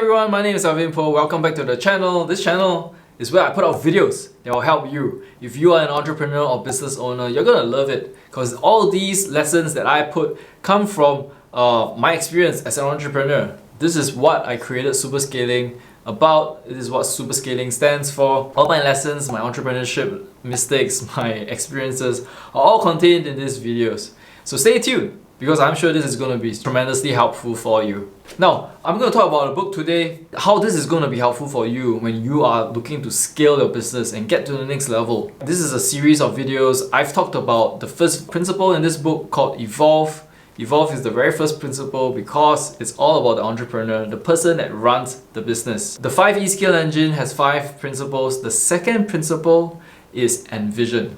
everyone, my name is Alvin. Welcome back to the channel. This channel is where I put out videos that will help you. If you are an entrepreneur or business owner, you're gonna love it because all these lessons that I put come from my experience as an entrepreneur. This is what I created SUPERSCALING about. This is what SUPERSCALING stands for. All my lessons, my entrepreneurship mistakes, my experiences are all contained in these videos. So stay tuned, because I'm sure this is going to be tremendously helpful for you. Now, I'm going to talk about a book today, how this is going to be helpful for you when you are looking to scale your business and get to the next level. This is a series of videos. I've talked about the first principle in this book called Evolve. Evolve is the very first principle because it's all about the entrepreneur, the person that runs the business. The 5E scale engine has 5 principles. The second principle is Envision.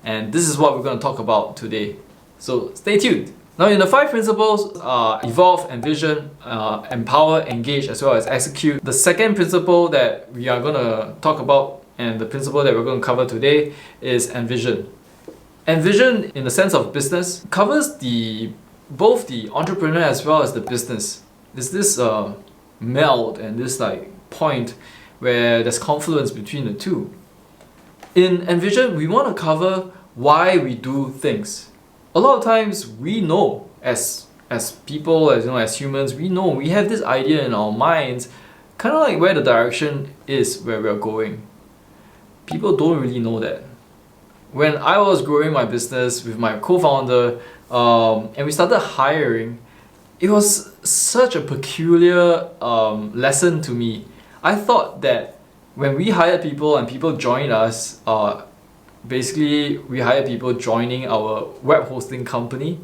And this is what we're going to talk about today. So stay tuned. Now, in the 5 principles, evolve, envision, empower, engage, as well as execute. The second principle that we are going to talk about and the principle that we're going to cover today is envision. Envision, in the sense of business, covers both the entrepreneur as well as the business. There's this meld and this point where there's confluence between the two. In Envision, we want to cover why we do things. A lot of times we know as people, as humans, we have this idea in our minds, kind of like where the direction is, where we're going. People don't really know that. When I was growing my business with my co-founder and we started hiring, it was such a peculiar lesson to me. I thought that when we hired people and people joined us, basically, we hired people joining our web hosting company.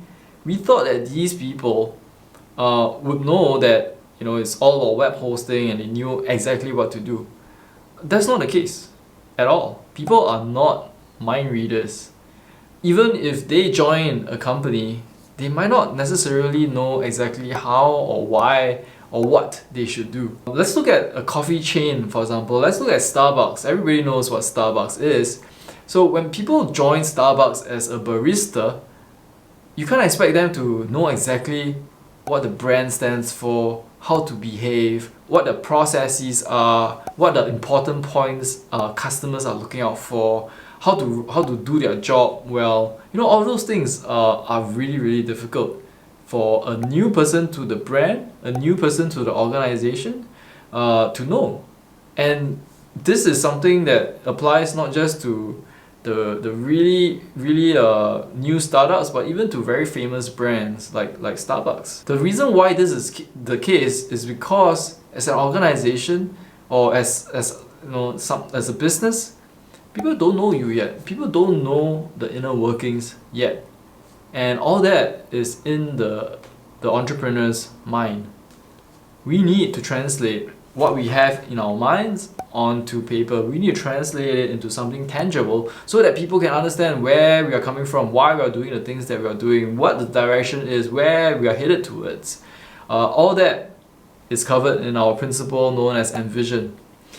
We thought that these people would know that it's all about web hosting and they knew exactly what to do. That's not the case at all. People are not mind readers. Even if they join a company, they might not necessarily know exactly how or why or what they should do. Let's look at a coffee chain, for example. Let's look at Starbucks. Everybody knows what Starbucks is. So when people join Starbucks as a barista, you can't expect them to know exactly what the brand stands for, how to behave, what the processes are, what the important points customers are looking out for, how to do their job well. All those things are really, really difficult for a new person to the brand, a new person to the organization to know. And this is something that applies not just to the really new startups, but even to very famous brands like Starbucks. The reason why this is the case is because as an organization or as a business, people don't know you yet. People don't know the inner workings yet, and all that is in the entrepreneur's mind. We need to translate what we have in our minds onto paper. We need to translate it into something tangible so that people can understand where we are coming from, why we are doing the things that we are doing, what the direction is, where we are headed towards. All that is covered in our principle known as Envision.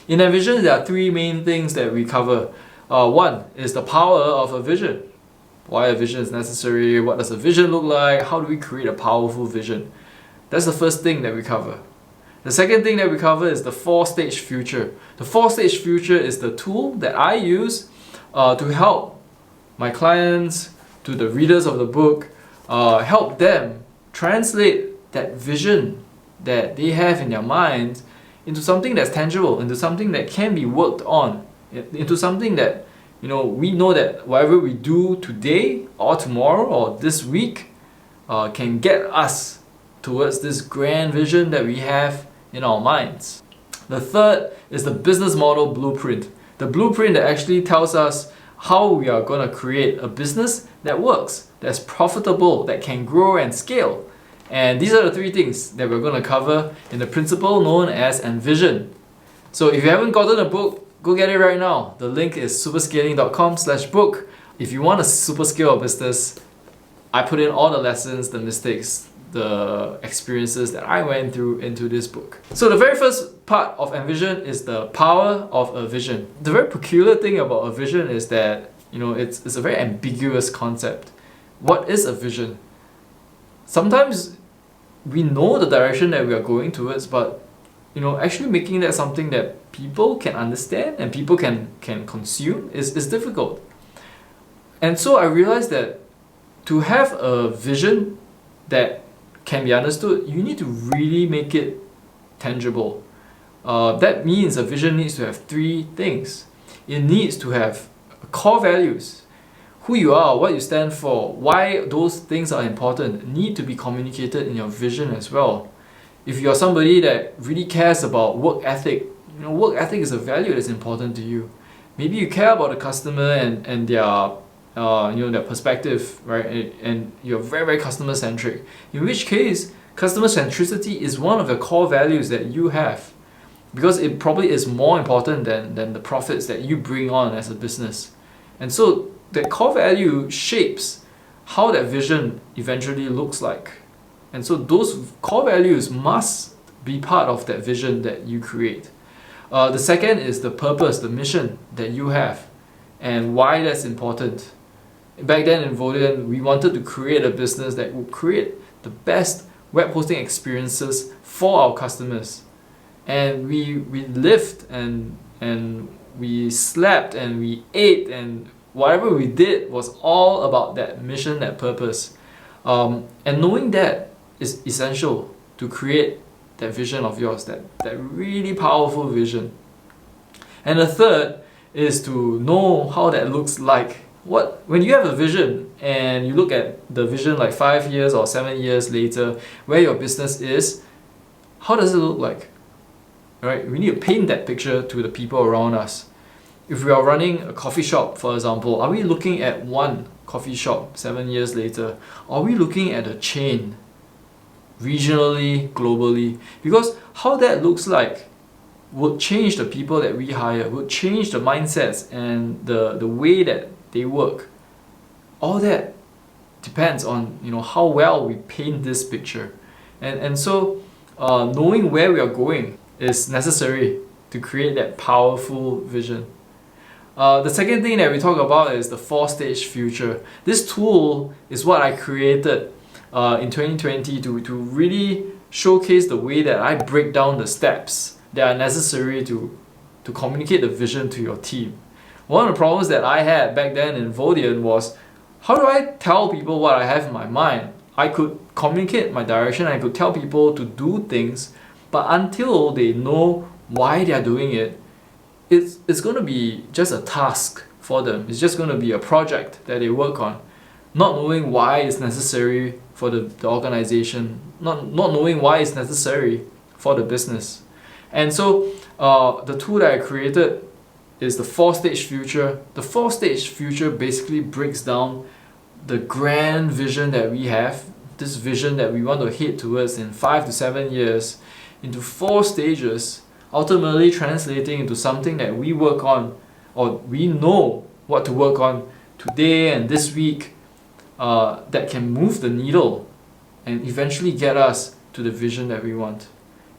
In Envision, there are 3 main things that we cover. One is the power of a vision. Why a vision is necessary, what does a vision look like, how do we create a powerful vision? That's the first thing that we cover. The second thing that we cover is the 4-stage future. The 4-stage future is the tool that I use to help my clients, to the readers of the book, help them translate that vision that they have in their minds into something that's tangible, into something that can be worked on, into something that we know that whatever we do today or tomorrow or this week can get us towards this grand vision that we have in our minds. The third is the business model blueprint. The blueprint that actually tells us how we are going to create a business that works, that's profitable, that can grow and scale. And these are the 3 things that we're going to cover in the principle known as Envision. So if you haven't gotten a book, go get it right now. The link is superscaling.com/book. If you want to superscale a business, I put in all the lessons, the mistakes, the experiences that I went through into this book. So the very first part of Envision is the power of a vision. The very peculiar thing about a vision is that it's a very ambiguous concept. What is a vision? Sometimes we know the direction that we are going towards, but actually making that something that people can understand and people can consume is difficult. And so I realized that to have a vision that can be understood, you need to really make it tangible. That means a vision needs to have three things. It needs to have core values. Who you are, what you stand for, why those things are important need to be communicated in your vision as well. If you're somebody that really cares about work ethic, work ethic is a value that's important to you. Maybe you care about the customer and their their perspective, right? And you're very, very customer centric. In which case, customer centricity is one of the core values that you have, because it probably is more important than the profits that you bring on as a business. And so that core value shapes how that vision eventually looks like. And so those core values must be part of that vision that you create. The second is the purpose, the mission that you have, and why that's important. Back then in Envision, we wanted to create a business that would create the best web hosting experiences for our customers. And we lived and we slept and we ate, and whatever we did was all about that mission, that purpose. And knowing that is essential to create that vision of yours, that really powerful vision. And the third is to know how that looks like. When you have a vision and you look at the vision like 5 years or 7 years later, where your business is, how does it look like? Right? We need to paint that picture to the people around us. If we are running a coffee shop, for example, are we looking at one coffee shop 7 years later? Are we looking at a chain, regionally, globally? Because how that looks like would change the people that we hire, would change the mindsets and the way that they work. All that depends on how well we paint this picture. And so knowing where we are going is necessary to create that powerful vision. The second thing that we talk about is the 4-stage future. This tool is what I created in 2020 to really showcase the way that I break down the steps that are necessary to communicate the vision to your team. One of the problems that I had back then in Envision was, how do I tell people what I have in my mind? I could communicate my direction, I could tell people to do things, but until they know why they are doing it, it's going to be just a task for them. It's just going to be a project that they work on, not knowing why it's necessary for the organization, not knowing why it's necessary for the business. And so the tool that I created is the 4-stage future. The 4-stage future basically breaks down the grand vision that we have, this vision that we want to head towards in 5 to 7 years, into 4 stages, ultimately translating into something that we work on, or we know what to work on today and this week, that can move the needle and eventually get us to the vision that we want.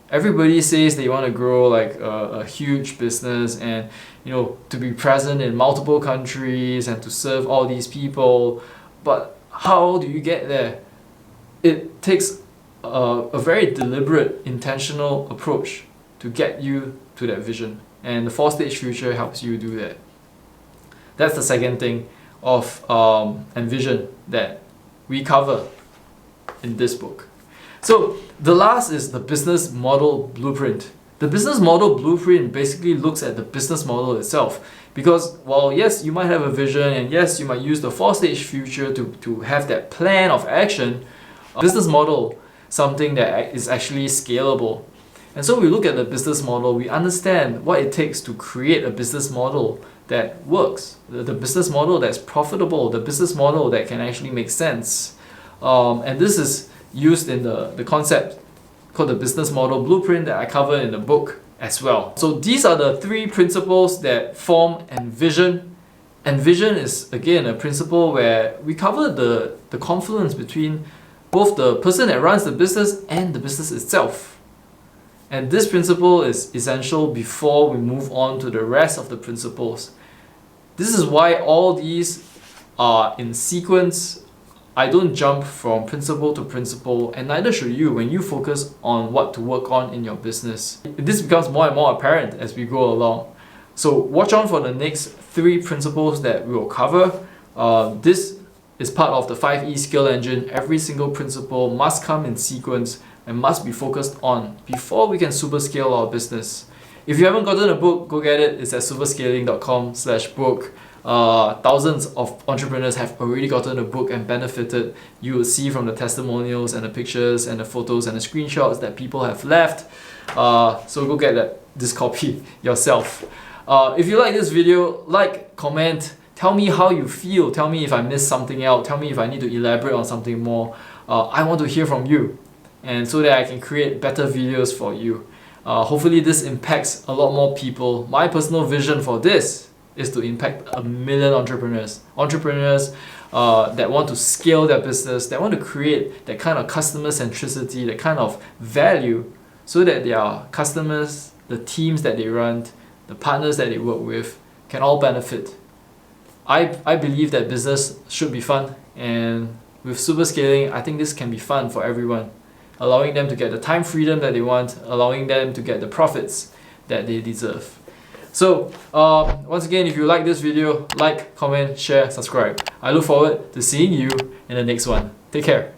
Everybody says they want to grow like a huge business and to be present in multiple countries and to serve all these people, but how do you get there? It takes a very deliberate, intentional approach to get you to that vision, and the 4-stage future helps you do that. That's the second thing of Envision that we cover in this book. So the last is the business model blueprint. The business model blueprint basically looks at the business model itself, because while yes, you might have a vision and yes, you might use the 4-stage future to have that plan of action, business model, something that is actually scalable. And so we look at the business model, we understand what it takes to create a business model that works, the business model that's profitable, the business model that can actually make sense. And this is used in the concept called the business model blueprint that I cover in the book as well. So these are the 3 principles that form Envision. Envision is again a principle where we cover the confluence between both the person that runs the business and the business itself. And this principle is essential before we move on to the rest of the principles. This is why all these are in sequence I don't jump from principle to principle, and neither should you when you focus on what to work on in your business. This becomes more and more apparent as we go along. So watch on for the next 3 principles that we will cover. This is part of the 5E skill engine. Every single principle must come in sequence and must be focused on before we can super scale our business. If you haven't gotten a book, go get it. It's at superscaling.com/book. Thousands of entrepreneurs have already gotten a book and benefited. You will see from the testimonials and the pictures and the photos and the screenshots that people have left. So go get this copy yourself. If you like this video, like, comment, tell me how you feel, tell me if I missed something out, tell me if I need to elaborate on something more. I want to hear from you, and so that I can create better videos for you. Hopefully this impacts a lot more people. My personal vision for this is to impact 1 million entrepreneurs that want to scale their business, that want to create that kind of customer centricity, that kind of value, so that their customers, the teams that they run, the partners that they work with can all benefit. I believe that business should be fun, and with super scaling, I think this can be fun for everyone, allowing them to get the time freedom that they want, allowing them to get the profits that they deserve. So once again, if you like this video, like, comment, share, subscribe. I look forward to seeing you in the next one. Take care.